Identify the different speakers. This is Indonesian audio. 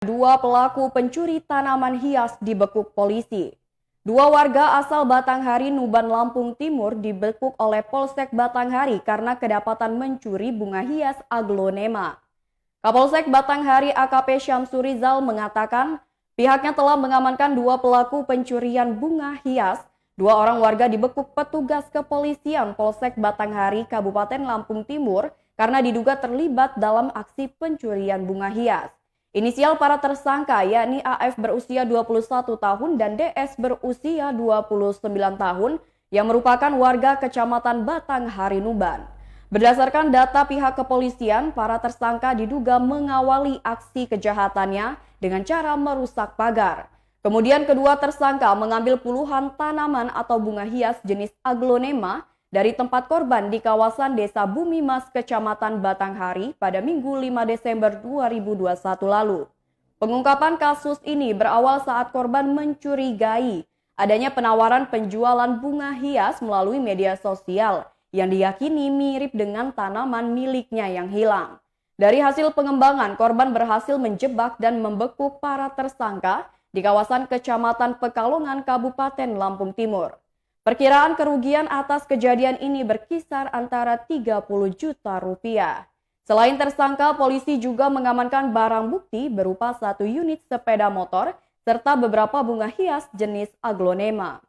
Speaker 1: Dua pelaku pencuri tanaman hias dibekuk polisi. Dua warga asal Batanghari, Nuban, Lampung Timur dibekuk oleh Polsek Batanghari karena kedapatan mencuri bunga hias aglonema. Kapolsek Batanghari AKP Syamsurizal mengatakan pihaknya telah mengamankan dua pelaku pencurian bunga hias. Dua orang warga dibekuk petugas kepolisian Polsek Batanghari, Kabupaten Lampung Timur karena diduga terlibat dalam aksi pencurian bunga hias. Inisial para tersangka yakni AF berusia 21 tahun dan DS berusia 29 tahun yang merupakan warga Kecamatan Batanghari, Nuban. Berdasarkan data pihak kepolisian, para tersangka diduga mengawali aksi kejahatannya dengan cara merusak pagar. Kemudian kedua tersangka mengambil puluhan tanaman atau bunga hias jenis aglonema dari tempat korban di kawasan Desa Bumi Mas, Kecamatan Batanghari pada Minggu 5 Desember 2021 lalu. Pengungkapan kasus ini berawal saat korban mencurigai adanya penawaran penjualan bunga hias melalui media sosial yang diyakini mirip dengan tanaman miliknya yang hilang. Dari hasil pengembangan, korban berhasil menjebak dan membekuk para tersangka di kawasan Kecamatan Pekalongan, Kabupaten Lampung Timur. Perkiraan kerugian atas kejadian ini berkisar antara 30 juta rupiah. Selain tersangka, polisi juga mengamankan barang bukti berupa 1 unit sepeda motor serta beberapa bunga hias jenis aglonema.